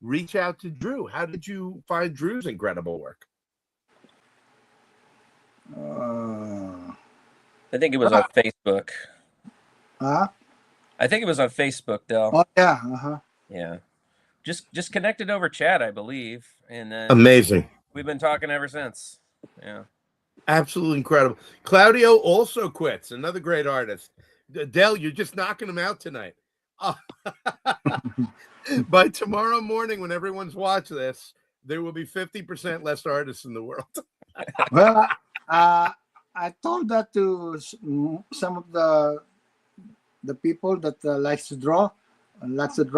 S1: reach out to Drew? How did you find Drew's incredible work?
S2: I think it was on Facebook.
S3: Huh?
S2: I think it was on Facebook, Del.
S3: Oh yeah.
S2: Yeah. Just connected over chat, I believe, and then
S1: amazing.
S2: We've been talking ever since. Yeah.
S1: Absolutely incredible. Claudio also quits. Another great artist. Dell, you're just knocking them out tonight. By tomorrow morning, when everyone's watching this, there will be 50% less artists in the world.
S3: Well, I told that to some of the people that likes to draw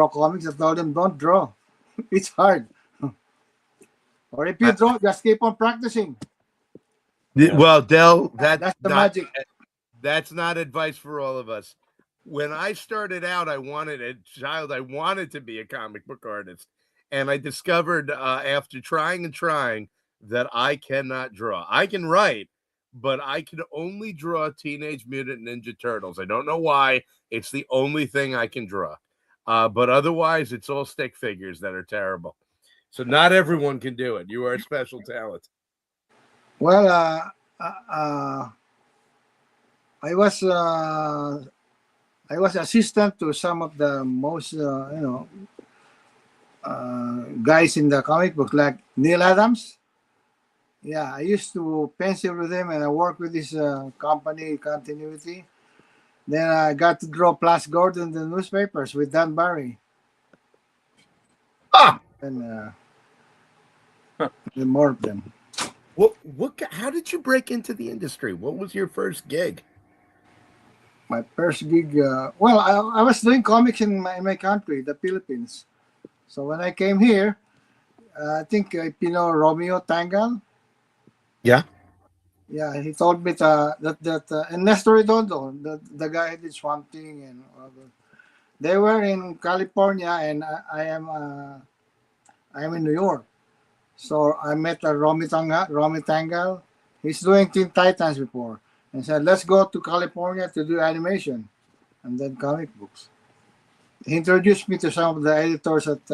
S3: comics. I told them, don't draw. It's hard. Or if you draw, just keep on practicing.
S1: Well, Dell,
S3: That's the magic.
S1: That's not advice for all of us. When I started out, I wanted to be a comic book artist. And I discovered after trying and trying that I cannot draw. I can write, but I can only draw Teenage Mutant Ninja Turtles. I don't know why. It's the only thing I can draw. But otherwise, it's all stick figures that are terrible. So not everyone can do it. You are a special talent.
S3: Well, I was assistant to some of the most guys in the comic book, like Neil Adams. Yeah, I used to pencil with him, and I worked with his company, Continuity. Then I got to draw Flash Gordon in the newspapers with Dan Barry. And more of them.
S1: How did you break into the industry? What was your first gig?
S3: My first gig, well, I was doing comics in my country, the Philippines. So when I came here, I think if you know Romeo Tangal.
S1: Yeah.
S3: Yeah, he told me that and Nestor Redondo, the guy who did Swamp Thing and all that. They were in California, and I am in New York. So I met Romy Tangal. He's doing Teen Titans before, and said, let's go to California to do animation and then comic books. He introduced me to some of the editors at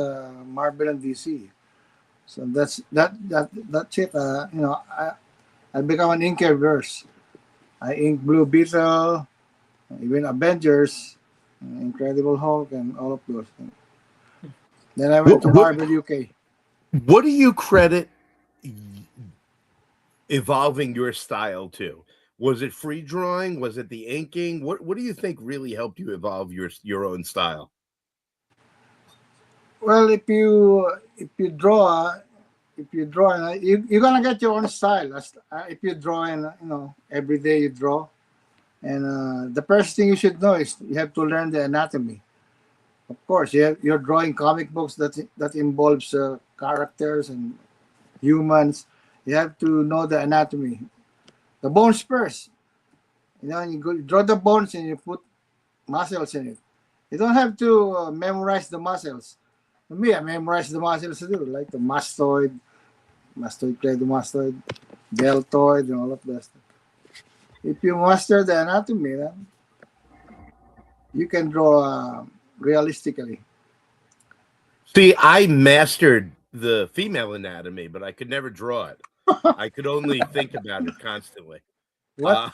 S3: Marvel and DC. So that's it. I become an inker verse. I ink Blue Beetle, even Avengers, Incredible Hulk, and all of those things. Then I went to Marvel UK.
S1: What do you credit evolving your style to? Was it free drawing? Was it the inking? What do you think really helped you evolve your own style?
S3: Well, if you draw, you're gonna get your own style. If you draw and every day you draw, and the first thing you should know is you have to learn the anatomy. Of course, you're drawing comic books that involves characters and humans. You have to know the anatomy, the bones first. You draw the bones and you put muscles in it. You don't have to memorize the muscles. For me, I memorize the muscles too, like the mastoid, cladomastoid, deltoid, and all of that stuff. If you master the anatomy, then you can draw realistically.
S1: See, I mastered the female anatomy, but I could never draw it. I could only think about it constantly.
S3: What?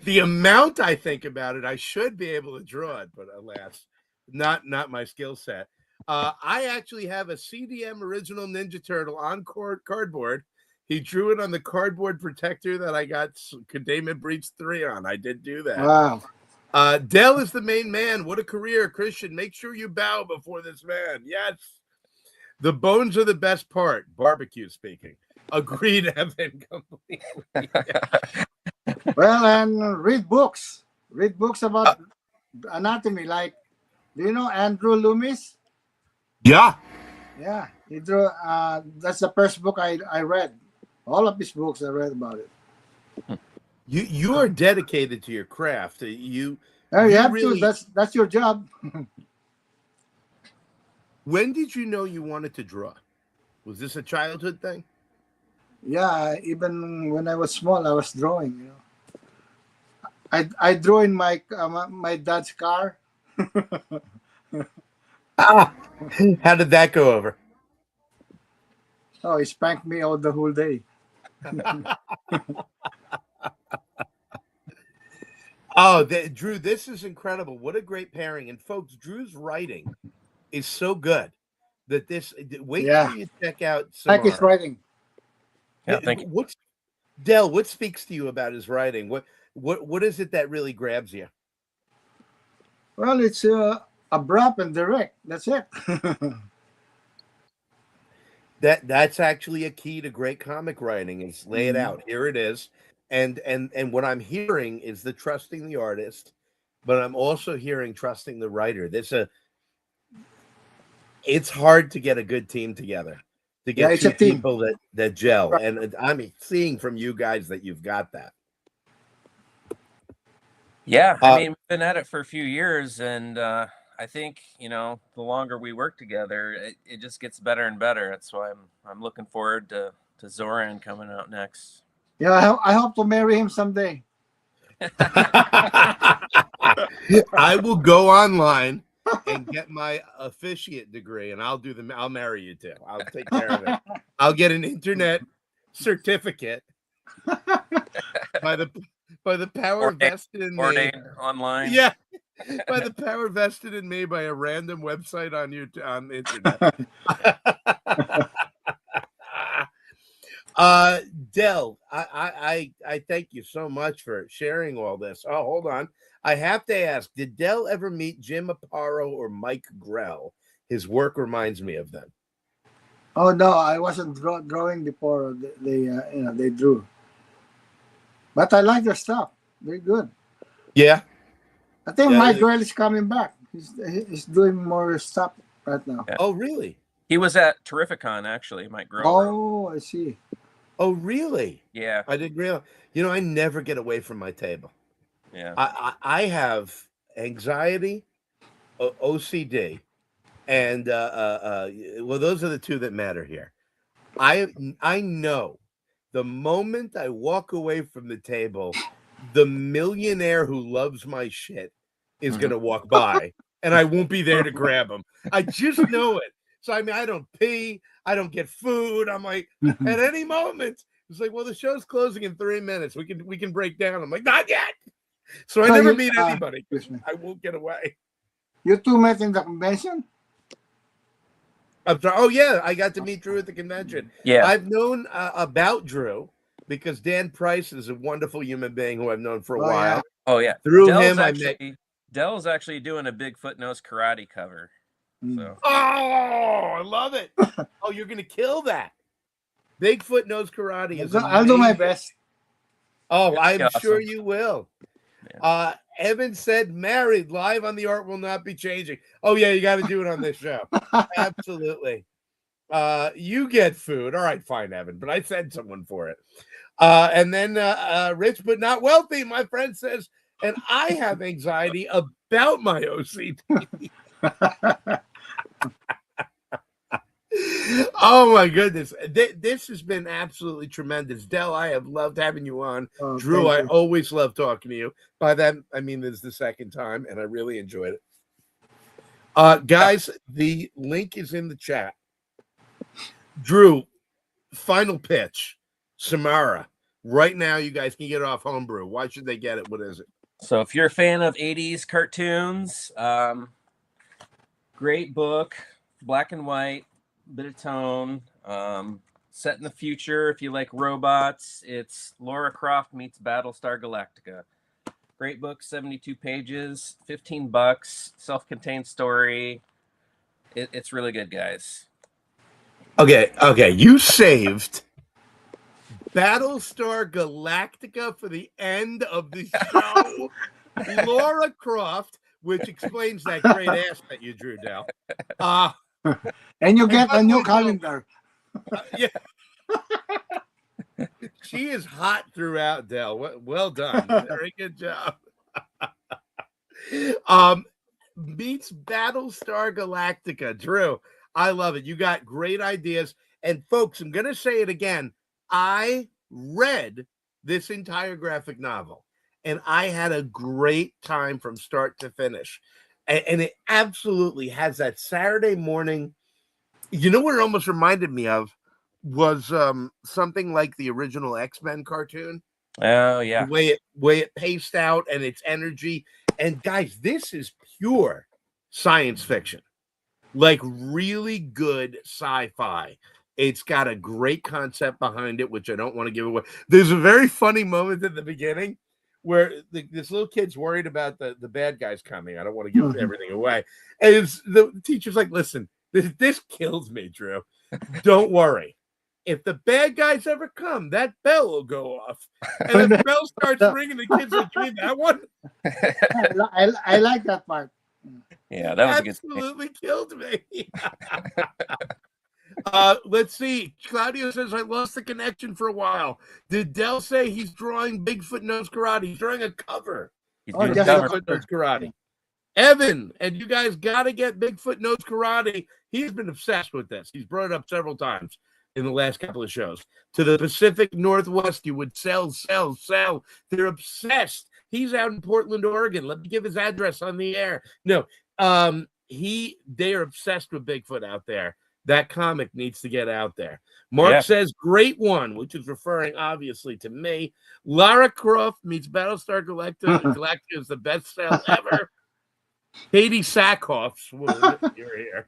S1: The amount I think about it, I should be able to draw it, but alas, not my skill set. I actually have a CDM original Ninja Turtle on cardboard. He drew it on the cardboard protector that I got Containment Breach 3 on. I did do that.
S3: Wow.
S1: Dell is the main man. What a career, Christian. Make sure you bow before this man. Yes. The bones are the best part. Barbecue speaking. Agreed, Evan. Completely.
S3: Well, and read books. Read books about anatomy. Like, do you know Andrew Loomis?
S1: Yeah.
S3: Yeah, he drew. That's the first book I read. All of his books I read about it.
S1: You are dedicated to your craft. You
S3: have
S1: really,
S3: to. That's your job.
S1: When did you know you wanted to draw? Was this a childhood thing?
S3: Yeah, even when I was small, I was drawing. I drew in my dad's car.
S1: How did that go over?
S3: Oh, he spanked me all the whole day.
S1: Oh, Drew, this is incredible. What a great pairing. And folks, Drew's writing is so good that this, wait till you check out Samara.
S3: Like his writing.
S2: Yeah, thank you.
S1: Del, what speaks to you about his writing? What is it that really grabs you?
S3: Well, it's abrupt and direct. That's it.
S1: That's actually a key to great comic writing is lay it out. Here it is. And what I'm hearing is the trusting the artist, but I'm also hearing trusting the writer. It's hard to get a good team together, to get
S3: It's
S1: two
S3: a team.
S1: people that gel.
S3: Right.
S1: And I'm seeing from you guys that you've got that.
S2: Yeah, I mean, we've been at it for a few years, and I think the longer we work together, it just gets better and better. That's why I'm looking forward to Zoran coming out next.
S3: Yeah, I hope to marry him someday.
S1: I will go online and get my officiate degree, and I'll marry you too. I'll take care of it. I'll get an internet certificate by the power vested in me.
S2: Ordained online.
S1: Yeah, by the power vested in me by a random website on the internet. Del, I thank you so much for sharing all this. Oh, hold on. I have to ask, did Del ever meet Jim Aparo or Mike Grell? His work reminds me of them.
S3: Oh no, I wasn't drawing before they drew. But I like their stuff. Very good.
S1: Yeah.
S3: I think Mike Grell is coming back. He's doing more stuff right now.
S2: Yeah.
S1: Oh, really?
S2: He was at Terrificon, actually, Mike Grell.
S3: Oh, I see.
S1: Oh, really?
S2: Yeah.
S1: I didn't realize. I never get away from my table.
S2: Yeah.
S1: I have anxiety, OCD, and well, those are the two that matter here. I know the moment I walk away from the table, the millionaire who loves my shit is going to walk by, and I won't be there to grab him. I just know it. So I mean, I don't pee, I don't get food. I'm like, at any moment, it's like, well, the show's closing in 3 minutes. We can break down. I'm like, not yet. So I never meet anybody. I won't get away.
S3: You two met in the convention?
S1: I'm sorry. Oh yeah, I got to meet Drew at the convention.
S2: Yeah,
S1: I've known about Drew because Dan Price is a wonderful human being who I've known for a while.
S3: Yeah.
S2: Oh yeah.
S1: Through him, I met.
S2: Dell's actually doing a Bigfoot Nose karate cover. So.
S1: Oh, I love it. Oh, you're gonna kill that. Bigfoot Nose karate is.
S3: I'll do my best.
S1: Oh, I'm sure you will. Yeah. Evan said, "Married live on the Art Will Not Be Changing." Oh yeah, you got to do it on this show. Absolutely. You get food. All right, fine, Evan, but I sent someone for it. And then rich but not wealthy, my friend says, and I have anxiety about my OCD. Oh my goodness, this has been absolutely tremendous. Del, I have loved having you on. Drew, I always love talking to you. By that I mean this is the second time, and I really enjoyed it. Guys, the link is in the chat. Drew, final pitch. Samara, right now you guys can get it off Homebrew. Why should they get it? What is it?
S2: So if you're a fan of 80s cartoons, great book, black and white, bit of tone, set in the future. If you like robots, it's Lara Croft meets Battlestar Galactica. Great book, 72 pages, $15, self-contained story. It's really good, guys.
S1: Okay, you saved Battlestar Galactica for the end of the show. Lara Croft, which explains that great ass that you drew, Del.
S3: And you get a new calendar.
S1: Yeah. She is hot throughout, Del. Well done. Very good job. Meets Battlestar Galactica. Drew, I love it. You got great ideas. And folks, I'm going to say it again. I read this entire graphic novel, and I had a great time from start to finish. And it absolutely has that Saturday morning. You know what it almost reminded me of was something like the original X-Men cartoon.
S2: Oh yeah,
S1: the way it paced out and its energy. And guys, this is pure science fiction, like really good sci-fi. It's got a great concept behind it, which I don't want to give away. There's a very funny moment at the beginning where this little kid's worried about the bad guys coming. I don't want to give everything away. And the teacher's like, listen, this kills me, Drew. Don't worry. If the bad guys ever come, that bell will go off. And the bell starts ringing. The kid's like, you mean that one?
S3: I like that part.
S2: Yeah, that was
S1: absolutely killed me. Let's see. Claudio says, I lost the connection for a while. Did Del say he's drawing Bigfoot Knows Karate? He's drawing a cover.
S2: He's
S3: Oh,
S2: doing
S3: yes,
S2: cover.
S1: Bigfoot Knows Karate. Evan, and you guys got to get Bigfoot Knows Karate. He's been obsessed with this. He's brought it up several times in the last couple of shows. To the Pacific Northwest, you would sell. They're obsessed. He's out in Portland, Oregon. Let me give his address on the air. No, they are obsessed with Bigfoot out there. That comic needs to get out there. Mark says, great one, which is referring obviously to me. Lara Croft meets Battlestar Galactica. Galactica is the best sale ever. Katie Sackhoff, swoon, you're here.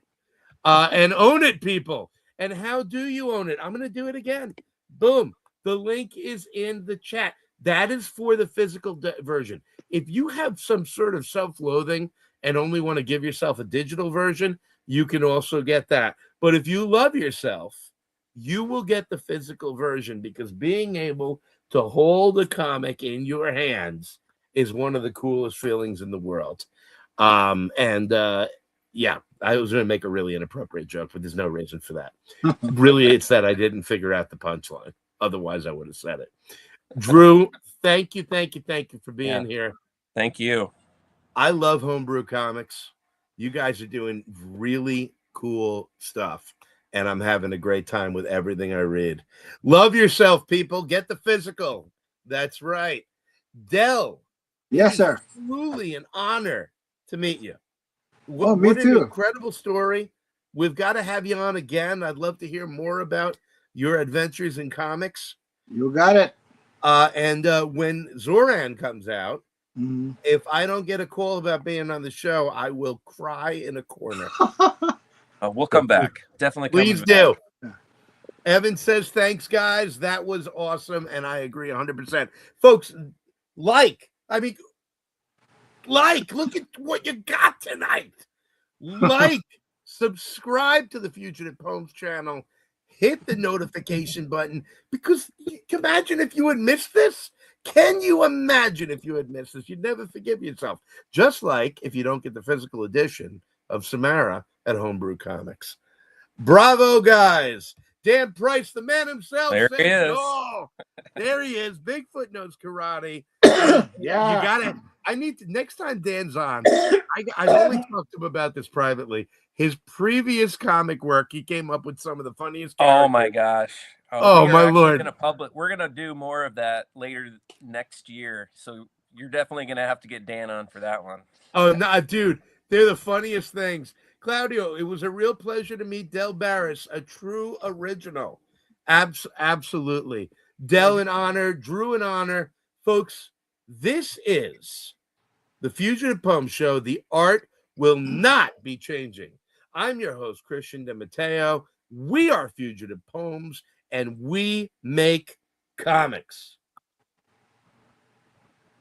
S1: And own it, people. And how do you own it? I'm going to do it again. Boom. The link is in the chat. That is for the physical version. If you have some sort of self-loathing and only want to give yourself a digital version, you can also get that. But if you love yourself, you will get the physical version, because being able to hold a comic in your hands is one of the coolest feelings in the world. Yeah, I was going to make a really inappropriate joke, but there's no reason for that. Really, it's that I didn't figure out the punchline. Otherwise, I would have said it. Drew, thank you for being here.
S2: Thank you.
S1: I love Homebrew Comics. You guys are doing really cool stuff, and I'm having a great time with everything I read. Love yourself, people. Get the physical. That's right. Del.
S3: Yes, sir.
S1: Truly an honor to meet you.
S3: Me
S1: what an
S3: too.
S1: incredible story. We've got to have you on again. I'd love to hear more about your adventures in comics.
S3: You got it.
S1: And when Zoran comes out, if I don't get a call about being on the show, I will cry in a corner.
S2: We'll come back. Definitely come
S1: Please do. Evan says, thanks, guys. That was awesome. And I agree 100%. Folks, look at what you got tonight. Subscribe to the Fugitive Poems channel. Hit the notification button, because imagine if you had missed this. Can you imagine if you had missed this? You'd never forgive yourself. Just like if you don't get the physical edition of Samara at Homebrew Comics. Bravo, guys. Dan Price, the man himself.
S2: There he is.
S1: Oh, there he is. Bigfoot Knows Karate.
S3: Yeah.
S1: You got it. I need to, next time Dan's on, I've only talked to him about this privately. His previous comic work, he came up with some of the funniest characters.
S2: Oh my gosh.
S1: Oh my Lord.
S2: We're going to do more of that later next year. So you're definitely going to have to get Dan on for that one.
S1: Oh, no, dude. They're the funniest things. Claudio, it was a real pleasure to meet Del Barris, a true original. Absolutely. Del in honor, Drew in honor. Folks, this is the Fugitive Poems Show. The art will not be changing. I'm your host, Christian De Matteo. We are Fugitive Poems, and we make comics.